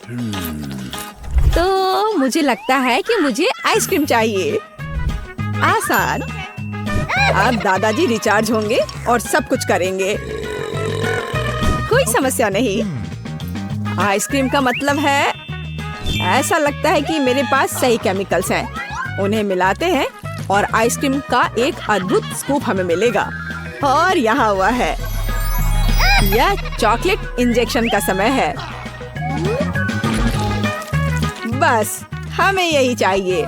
तो मुझे लगता है कि मुझे आइसक्रीम चाहिए। आसान। अब दादाजी रिचार्ज होंगे और सब कुछ करेंगे। कोई समस्या नहीं। आइसक्रीम का मतलब है, ऐसा लगता है कि मेरे पास सही केमिकल्स हैं। उन्हें मिलाते हैं और आइसक्रीम का एक अद्भुत स्कूप हमें मिलेगा। और यहाँ हुआ है। यह चॉकलेट इंजेक्शन का समय है। बस हमें यही चाहिए।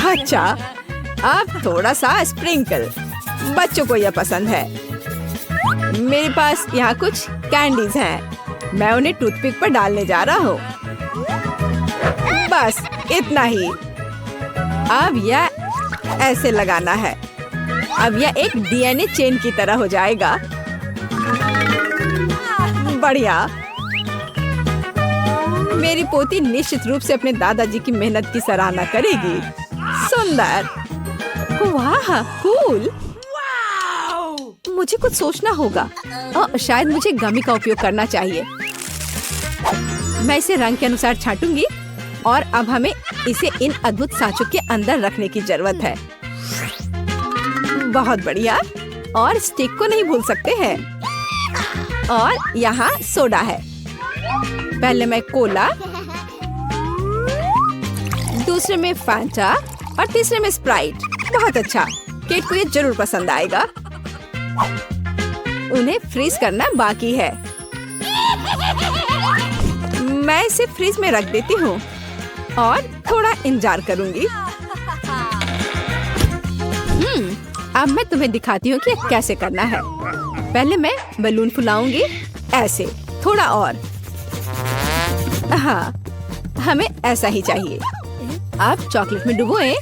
अच्छा, अब थोड़ा सा स्प्रिंकल। बच्चों को यह पसंद है। मेरे पास यहाँ कुछ कैंडीज हैं। मैं उन्हें टूथपिक पर डालने जा रहा हूँ। बस इतना ही। अब यह ऐसे लगाना है। अब यह एक डीएनए चेन की तरह हो जाएगा। बढ़िया। मेरी पोती निश्चित रूप से अपने दादाजी की मेहनत की सराहना करेगी। सुंदर। वाह, कूल। मुझे कुछ सोचना होगा। शायद मुझे गमी का उपयोग करना चाहिए। मैं इसे रंग के अनुसार छांटूंगी और अब हमें इसे इन अद्भुत सांचों के अंदर रखने की जरूरत है। बहुत बढ़िया। और स्टिक को नहीं भूल सकते हैं। और यहाँ सोडा है। पहले मैं कोला, दूसरे में फैंटा और तीसरे में स्प्राइट। बहुत अच्छा। केट को ये जरूर पसंद आएगा। उन्हें फ्रीज करना बाकी है। मैं इसे फ्रीज में रख देती हूँ और थोड़ा इंतजार करूंगी। अब मैं तुम्हें दिखाती हूँ कि कैसे करना है। पहले मैं बलून फुलाऊंगी ऐसे। थोड़ा और। हाँ, हमें ऐसा ही चाहिए। अब चॉकलेट में डुबोएं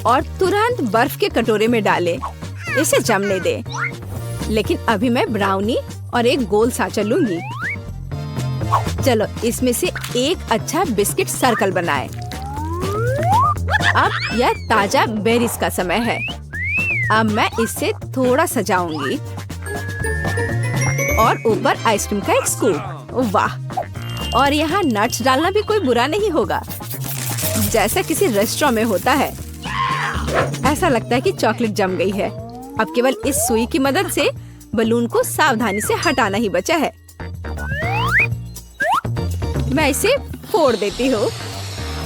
और तुरंत बर्फ के कटोरे में डालें। इसे जमने दें। लेकिन अभी मैं ब्राउनी और एक गोल सांचा लूंगी। चलो इसमें से एक अच्छा बिस्किट सर्कल बनाएं। अब यह ताजा बेरीज का समय है। अब मैं इससे थोड़ा सजाऊंगी और ऊपर आइसक्रीम का एक स्कूप। वाह। और यहाँ नट्स डालना भी कोई बुरा नहीं होगा, जैसा किसी रेस्टोरेंट में होता है। ऐसा लगता है कि चॉकलेट जम गई है। अब केवल इस सुई की मदद से बलून को सावधानी से हटाना ही बचा है। मैं इसे फोड़ देती हूँ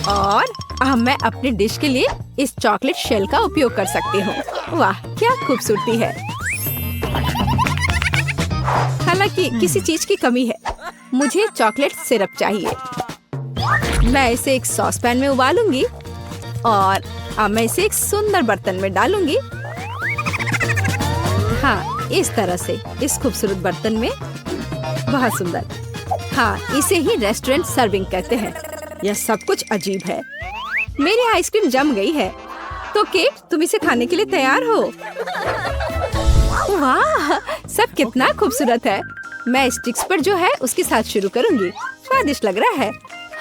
और अब मैं अपनी डिश के लिए इस चॉकलेट शेल का उपयोग कर सकती हूँ। वाह, क्या खूबसूरती है। हालांकि किसी चीज की कमी है। मुझे चॉकलेट सिरप चाहिए। मैं इसे एक सॉस पैन में उबालूंगी और अब मैं इसे एक सुंदर बर्तन में डालूंगी। हाँ, इस तरह से इस खूबसूरत बर्तन में। बहुत सुंदर। हाँ, इसे ही रेस्टोरेंट सर्विंग कहते हैं। यह सब कुछ अजीब है। मेरी आइसक्रीम जम गई है। तो केट, तुम इसे खाने के लिए तैयार हो? वाह, सब कितना खूबसूरत है। मैं स्टिक्स पर जो है उसके साथ शुरू करूंगी। स्वादिष्ट लग रहा है।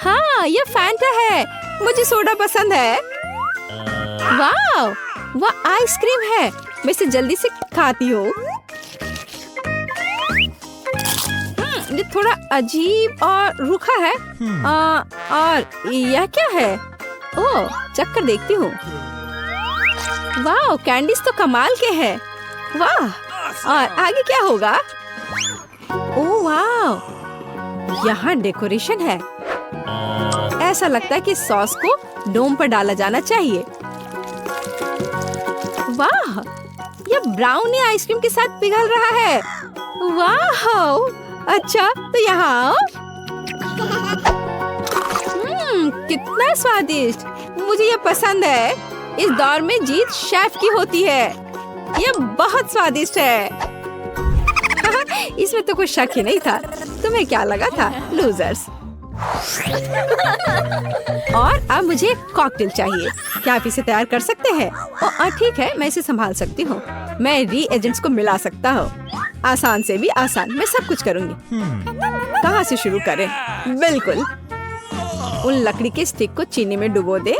हाँ, यह फैंटा है। मुझे सोडा पसंद है। वाह, वह आइसक्रीम है। मैं इसे जल्दी से खाती हूँ। ये थोड़ा अजीब और रूखा है। और यह क्या है? ओह, चक्कर देखती हूँ। वाह, कैंडीज तो कमाल के हैं। वाह, और आगे क्या होगा? ओह वाह, यहाँ डेकोरेशन है। ऐसा लगता है कि सॉस को डोम पर डाला जाना चाहिए। वाह, यह ब्राउनी आइसक्रीम के साथ पिघल रहा है। वाह, अच्छा तो यहाँ आओ। कितना स्वादिष्ट। मुझे यह पसंद है। इस दौर में जीत शेफ की होती है। यह बहुत स्वादिष्ट है। इसमें तो कोई शक ही नहीं था। तुम्हें क्या लगा था, लूजर्स? और अब मुझे कॉकटेल चाहिए। क्या आप इसे तैयार कर सकते हैं? ठीक है, मैं इसे संभाल सकती हूँ। मैं रीएजेंट्स को मिला सकता हूँ। आसान से भी आसान। मैं सब कुछ करूँगी। कहाँ से शुरू करें? बिल्कुल। उन लकड़ी के स्टिक को चीनी में डुबो दे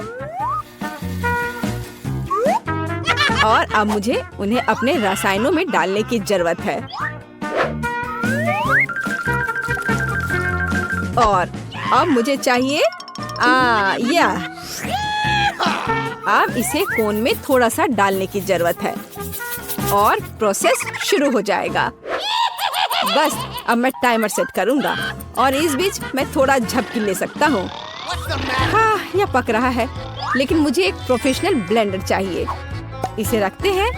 और अब मुझे उन्हें अपने रसायनों में डालने की जरूरत है। और अब मुझे चाहिए यह। अब इसे कोन में थोड़ा सा डालने की जरूरत है और प्रोसेस शुरू हो जाएगा। बस अब मैं टाइमर सेट करूंगा और इस बीच मैं थोड़ा झपकी ले सकता हूँ। हाँ, यह पक रहा है, लेकिन मुझे एक प्रोफेशनल ब्लेंडर चाहिए। इसे रखते हैं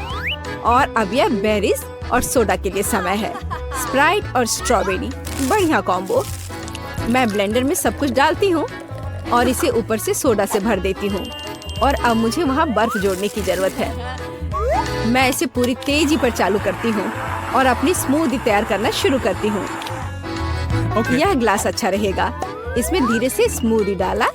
और अब यह बेरीज और सोडा के लिए समय है। स्प्राइट और स्ट्रॉबेरी, बढ़िया कॉम्बो। मैं ब्लेंडर में सब कुछ डालती हूँ और इसे ऊपर से सोडा से भर देती हूँ। और अब मुझे वहाँ बर्फ जोड़ने की जरूरत है। मैं इसे पूरी तेजी पर चालू करती हूँ और अपनी स्मूदी तैयार करना शुरू करती हूँ। यह ग्लास अच्छा रहेगा। इसमें धीरे से स्मूदी डाला।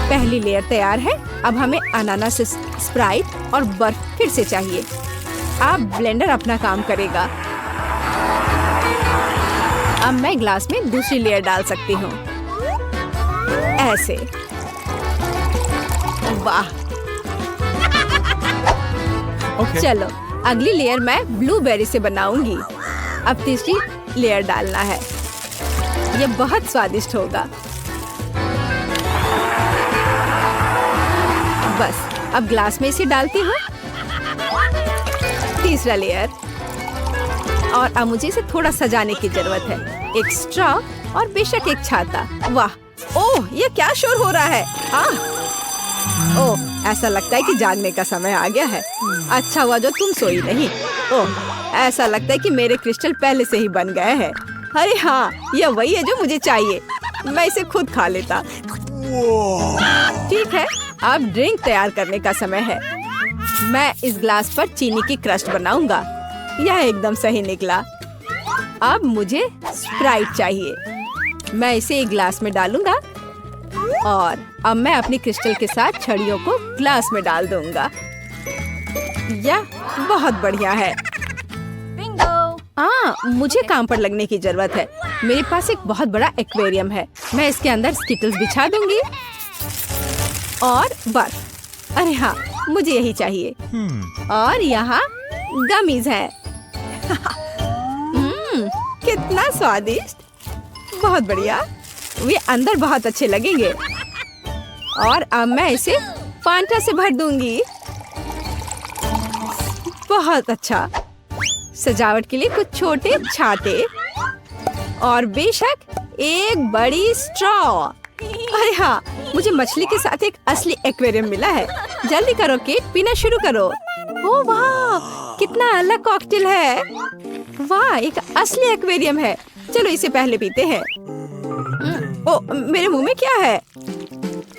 पहली लेयर तैयार है। अब हमें अनानास, स्प्राइट और बर्फ फिर से चाहिए। अब ब्लेंडर अपना काम करेगा। अब मैं ग्लास में दूसरी लेयर डाल सकती हूँ, ऐसे। वाह! चलो, अगली लेयर मैं ब्लूबेरी से बनाऊंगी। अब तीसरी लेयर डालना है। यह बहुत स्वादिष्ट होगा। बस अब ग्लास में इसे डालती हूँ। तीसरा लेयर। और अब मुझे इसे थोड़ा सजाने की जरूरत है। एक स्ट्रॉ और बेशक एक छाता। वाह! ओह, ये क्या शोर हो रहा है? ओह, ऐसा लगता है कि जागने का समय आ गया है। अच्छा हुआ जो तुम सोई नहीं। ओह, ऐसा लगता है कि मेरे क्रिस्टल पहले से ही बन गए हैं। अरे हाँ, यह वही है जो मुझे चाहिए। मैं इसे खुद खा लेता। ठीक है, अब ड्रिंक तैयार करने का समय है। मैं इस ग्लास पर चीनी की क्रस्ट बनाऊंगा। यह एकदम सही निकला। अब मुझे स्प्राइट चाहिए। मैं इसे एक ग्लास में डालूंगा और अब मैं अपनी क्रिस्टल के साथ छड़ियों को ग्लास में डाल दूंगा। यह बहुत बढ़िया है। मुझे काम पर लगने की जरूरत है। मेरे पास एक बहुत बड़ा एक्वेरियम है। मैं इसके अंदर स्किटल्स बिछा दूंगी और बर्फ। अरे हाँ, मुझे यही चाहिए। और यहाँ गमीज है। कितना स्वादिष्ट, बहुत बढ़िया। वे अंदर बहुत अच्छे लगेंगे। और अब मैं इसे फांटा से भर दूंगी। बहुत अच्छा। सजावट के लिए कुछ छोटे छाते और बेशक एक बड़ी स्ट्रॉ। अरे हाँ, मुझे मछली के साथ एक असली एक्वेरियम मिला है। जल्दी करो केट, पीना शुरू करो। ओह वाह, कितना अलग कॉकटेल है। वाह, एक असली एक्वेरियम है। चलो इसे पहले पीते हैं। ओह, मेरे मुंह में क्या है?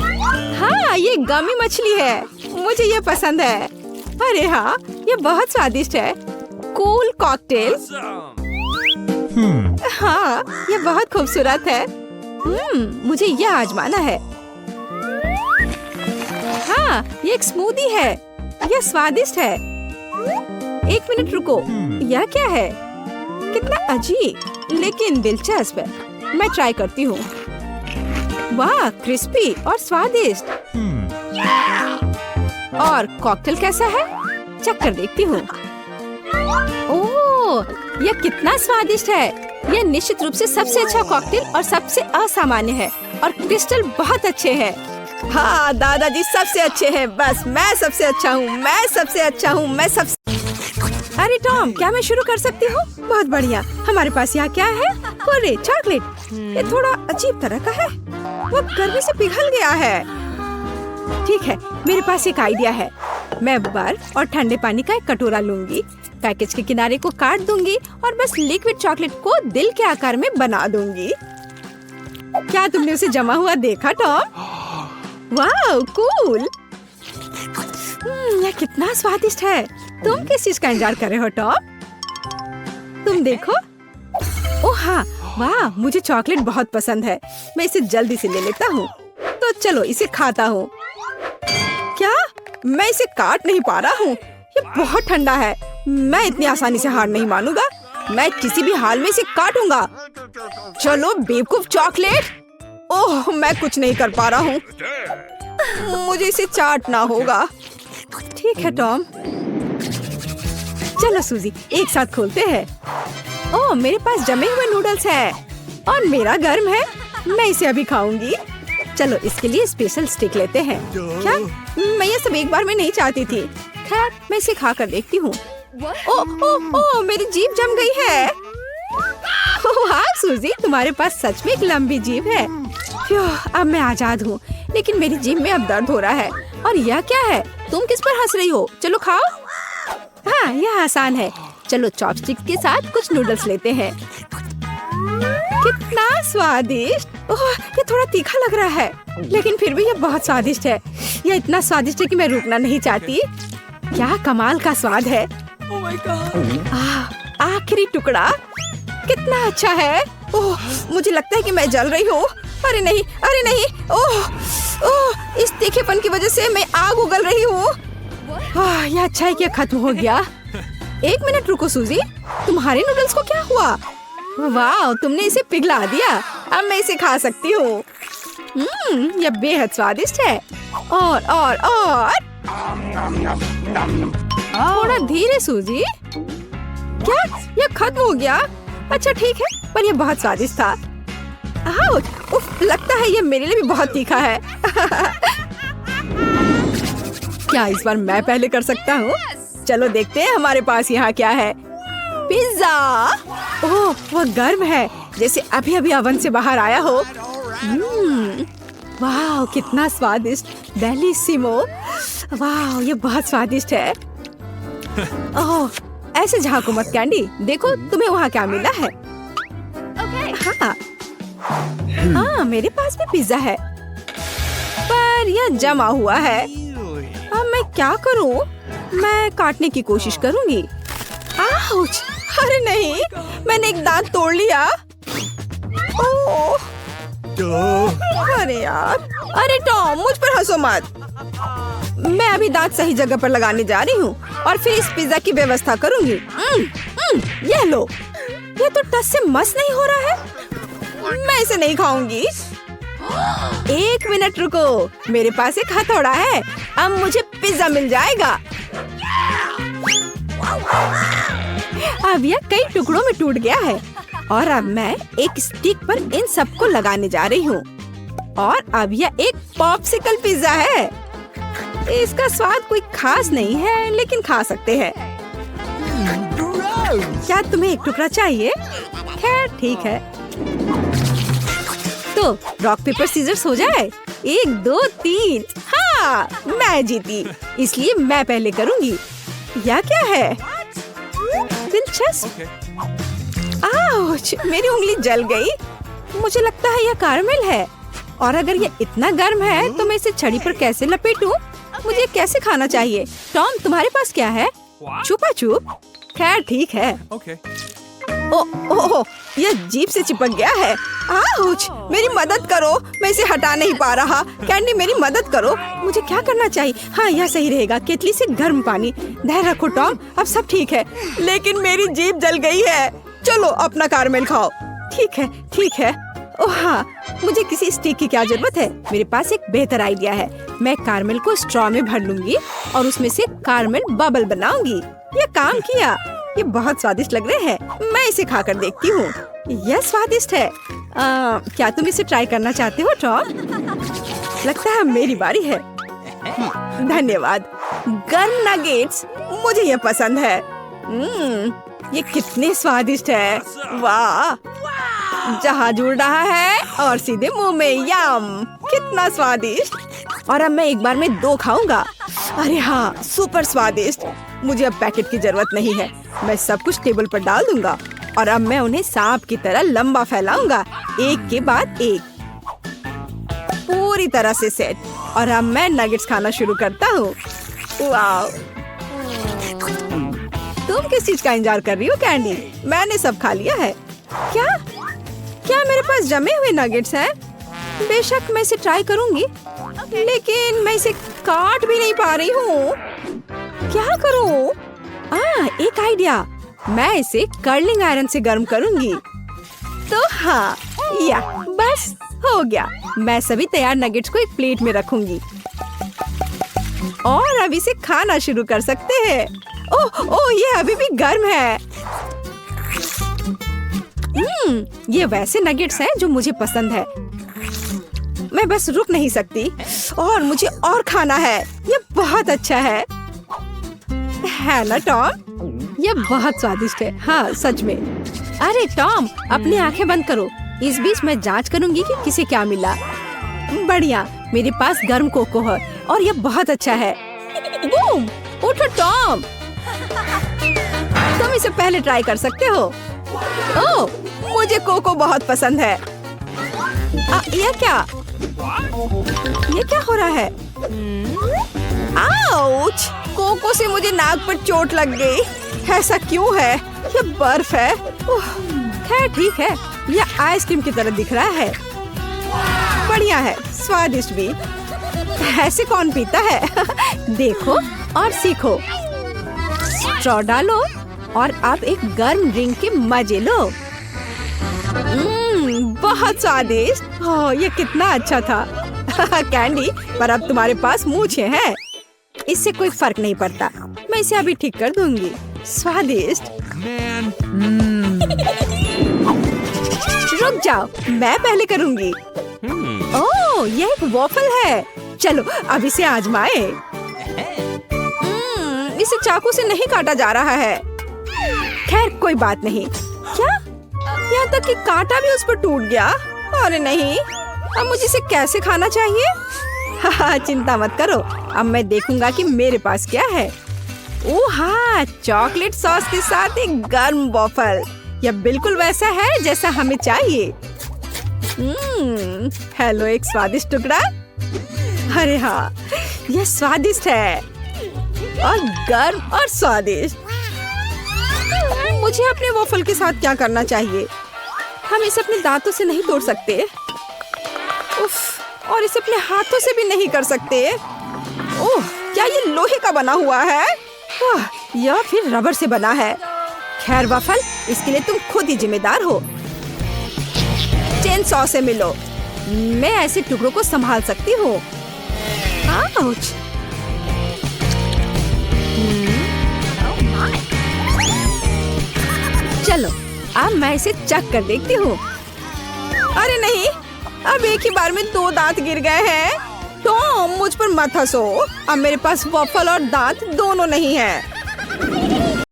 हाँ, ये गमी मछली है। मुझे ये पसंद है। अरे हाँ, ये बहुत स्वादिष्ट है। Cool cocktail. हाँ, ये बहुत खूबसूरत है। मुझे यह आजमाना है। हाँ, ये एक स्मूदी है। यह स्वादिष्ट है। एक मिनट रुको, यह क्या है? कितना अजीब लेकिन दिलचस्प है। मैं ट्राई करती हूँ। वाह, क्रिस्पी और स्वादिष्ट। और कॉकटेल कैसा है? चख कर देखती हूँ। ओह, यह कितना स्वादिष्ट है। यह निश्चित रूप से सबसे अच्छा कॉकटेल और सबसे असामान्य है। और क्रिस्टल बहुत अच्छे हैं। हाँ, दादाजी सबसे अच्छे हैं। बस मैं सबसे अच्छा हूँ। मैं सबसे अच्छा हूँ। मैं सबसे। अरे टॉम, क्या मैं शुरू कर सकती हूँ? बहुत बढ़िया। हमारे पास यहाँ क्या है? अरे चॉकलेट। ये थोड़ा अजीब तरह का है। वो गर्मी से पिघल गया है। ठीक है, मेरे पास एक आइडिया है। मैं बर्फ और ठंडे पानी का एक कटोरा लूंगी, पैकेज के किनारे को काट दूंगी और बस लिक्विड चॉकलेट को दिल के आकार में बना दूंगी। क्या तुमने उसे जमा हुआ देखा टॉम? वाह, कूल। यह कितना स्वादिष्ट है। तुम किस चीज का इंतजार कर रहे हो टॉम? तुम देखो। ओह हाँ, वाह, मुझे चॉकलेट बहुत पसंद है। मैं इसे जल्दी से ले लेता हूँ। तो चलो इसे खाता हूँ। क्या मैं इसे काट नहीं पा रहा हूँ? ये बहुत ठंडा है। मैं इतनी आसानी से हार नहीं मानूंगा। मैं किसी भी हाल में इसे काटूंगा। चलो बेवकूफ चॉकलेट। ओह, मैं कुछ नहीं कर पा रहा हूँ। मुझे इसे चाटना होगा। ठीक है टॉम। चलो सूजी, एक साथ खोलते हैं। ओह, मेरे पास जमे हुए नूडल्स हैं। और मेरा गर्म है, मैं इसे अभी खाऊंगी। चलो इसके लिए स्पेशल स्टिक लेते हैं। क्या मैं ये सब एक बार में नहीं चाहती थी। खैर मैं इसे खा कर देखती हूँ। ओ ओ ओ मेरी जीभ जम गई है। हाँ सूजी, तुम्हारे पास सच में एक लंबी जीभ है। अब मैं आजाद हूँ, लेकिन मेरी जीभ में अब दर्द हो रहा है। और यह क्या है? तुम किस पर हंस रही हो? चलो खाओ। हाँ यह आसान है। चलो चॉपस्टिक के साथ कुछ नूडल्स लेते हैं। कितना स्वादिष्ट। ओह ये थोड़ा तीखा लग रहा है, लेकिन फिर भी यह बहुत स्वादिष्ट है। यह इतना स्वादिष्ट है कि मैं रुकना नहीं चाहती। क्या कमाल का स्वाद है। आखिरी टुकड़ा कितना अच्छा है। ओह मुझे लगता है कि मैं जल रही हूँ। अरे नहीं, अरे नहीं। ओह ओह इस तीखेपन की वजह से मैं आग उगल रही हूँ। यह अच्छा है कि खत्म हो गया। एक मिनट रुको सूजी, तुम्हारे नूडल्स को क्या हुआ? वाह तुमने इसे पिघला दिया। अब मैं इसे खा सकती हूँ। यह बेहद स्वादिष्ट है। और थोड़ा धीरे सूजी। क्या यह खत्म हो गया? अच्छा ठीक है, पर यह बहुत स्वादिष्ट था। उफ, लगता है यह मेरे लिए भी बहुत तीखा है। क्या इस बार मैं पहले कर सकता हूँ? चलो देखते हैं हमारे पास यहाँ क्या है। पिज्जा। ओह वह गर्म है, जैसे अभी अभी ओवन से बाहर आया हो। वाह कितना स्वादिष्ट। बेलिसिमो। वाह ये बहुत स्वादिष्ट है। ओह ऐसे झांको मत कैंडी, देखो तुम्हें वहाँ क्या मिला है। हाँ मेरे पास भी पिज्जा है, पर यह जमा हुआ है। अब मैं क्या करूँ? मैं काटने की कोशिश करूंगी। आउच! अरे नहीं, मैंने एक दांत तोड़ लिया। ओह! अरे यार, अरे टॉम मुझ पर हंसो मत। मैं अभी दांत सही जगह पर लगाने जा रही हूँ और फिर इस पिज्जा की व्यवस्था करूंगी। ये लो, ये तो टस से मस नहीं हो रहा है। मैं इसे नहीं खाऊंगी। एक मिनट रुको, मेरे पास एक हथौड़ा है। अब मुझे पिज्जा मिल जाएगा। अब यह कई टुकड़ों में टूट गया है और अब मैं एक स्टिक पर इन सबको लगाने जा रही हूँ। और अब यह एक पॉप्सिकल पिज्जा है। इसका स्वाद कोई खास नहीं है, लेकिन खा सकते हैं। क्या तुम्हें एक टुकड़ा चाहिए? खैर ठीक है, तो रॉक पेपर सीजर्स हो जाए। 1 2 3। हाँ मैं जीती, इसलिए मैं पहले करूंगी। यह क्या है? दिलचस्प। आउच! मेरी उंगली जल गई। मुझे लगता है यह कारमेल है, और अगर यह इतना गर्म है तो मैं इसे छड़ी पर कैसे लपेटूं? मुझे कैसे खाना चाहिए? टॉम तुम्हारे पास क्या है? छुपा छुप। खैर ठीक है। ओह यह जीभ से चिपक गया है। आउच! मेरी मदद करो, मैं इसे हटा नहीं पा रहा। कैंडी मेरी मदद करो। मुझे क्या करना चाहिए? हाँ यह सही रहेगा। केतली से गर्म पानी। धैर्य रखो टॉम, अब सब ठीक है। लेकिन मेरी जीभ जल गई है। चलो अपना कारमेल खाओ। ठीक है ठीक है। ओह हाँ, मुझे किसी स्टिक की क्या जरूरत है? मेरे पास एक बेहतर आइडिया है। मैं कारमेल को स्ट्रॉ में भर लूंगी और उसमें से कारमेल बबल बनाऊंगी। ये काम किया। ये बहुत स्वादिष्ट लग रहे हैं। मैं इसे खाकर देखती हूँ। यह स्वादिष्ट है। क्या तुम इसे ट्राई करना चाहते हो टॉम? लगता है मेरी बारी है। धन्यवाद। गर्म नगेट्स, मुझे ये पसंद है। ये कितने स्वादिष्ट है। वाह! जहाज उड़ रहा है और सीधे मुंह में। यम! कितना स्वादिष्ट। और अब मैं एक बार में 2 खाऊंगा। अरे हाँ, सुपर स्वादिष्ट। मुझे अब पैकेट की जरूरत नहीं है। मैं सब कुछ टेबल पर डाल दूंगा और अब मैं उन्हें सांप की तरह लंबा फैलाऊंगा, एक के बाद एक, पूरी तरह से सेट। और अब मैं नगेट्स खाना शुरू करता हूँ। वाह! तुम किस चीज का इंतजार कर रही हो कैंडी? मैंने सब खा लिया है। क्या मेरे पास जमे हुए नगेट्स हैं? बेशक मैं इसे ट्राई करूंगी, लेकिन मैं इसे काट भी नहीं पा रही हूँ। क्या करूँ? एक आइडिया। मैं इसे कर्लिंग आयरन से गर्म करूंगी। तो हाँ, या बस हो गया। मैं सभी तैयार नगेट्स को एक प्लेट में रखूंगी और अब इसे खाना शुरू कर सकते हैं। ओह, ये अभी भी गर्म है। ये वैसे नगेट्स हैं जो मुझे पसंद है। मैं बस रुक नहीं सकती और मुझे और खाना है। ये बहुत अच्छा है ना टॉम? ये बहुत स्वादिष्ट है। हाँ सच में। अरे टॉम, अपनी आंखें बंद करो। इस बीच मैं जांच करूंगी कि किसे क्या मिला। बढ़िया, मेरे पास गर्म कोको है और ये बहुत अच्छा है। बूम! उठो टॉम, तुम इसे पहले ट्राई कर सकते हो। ओह, मुझे कोको बहुत पसंद है। ये क्या हो रहा है? आउच! कोको से मुझे नाक पर चोट लग गई। ऐसा क्यों है? ये बर्फ है। खैर ठीक है, यह आइसक्रीम की तरह दिख रहा है। बढ़िया है, स्वादिष्ट भी। ऐसे कौन पीता है? देखो और सीखो। स्ट्रॉ डालो और अब एक गर्म ड्रिंक के मजे लो। बहुत स्वादिष्ट। ये कितना अच्छा था। कैंडी, पर अब तुम्हारे पास मूंछें हैं। इससे कोई फर्क नहीं पड़ता। मैं इसे अभी ठीक कर दूंगी। स्वादिष्ट। रुक जाओ, मैं पहले करूंगी। ओह, यह एक वॉफल है। चलो अब इसे आजमाए। इसे चाकू से नहीं काटा जा रहा है। खैर कोई बात नहीं। क्या? यहाँ तक कि कांटा भी उस पर टूट गया। अरे नहीं, अब मुझे इसे कैसे खाना चाहिए? चिंता मत करो, अब मैं देखूंगा कि मेरे पास क्या है। ओह हाँ, चॉकलेट सॉस के साथ एक गर्म वॉफल। यह बिल्कुल वैसा है जैसा हमें चाहिए। हेलो, एक स्वादिष्ट टुकड़ा। अरे हाँ, यह स्वादिष्ट है और गर्म और स्वादिष्ट। मुझे अपने वॉफल के साथ क्या करना चाहिए? हम इसे अपने दांतों से नहीं तोड़ सकते। उफ, और इसे अपने हाथों से भी नहीं कर सकते। ओह, क्या ये लोहे का बना हुआ है? यह फिर रबर से बना है। खैर वॉफल, इसके लिए तुम खुद ही जिम्मेदार हो। चेन सॉ से मिलो। मैं ऐसे टुकड़ों को संभाल सकती हूँ। आउच! चलो, अब मैं इसे चख कर देखती हूँ। अरे नहीं, अब एक ही बार में 2 दांत गिर गए हैं। टॉम, मुझ पर मत हंसो। अब मेरे पास वॉफल और दांत दोनों नहीं है।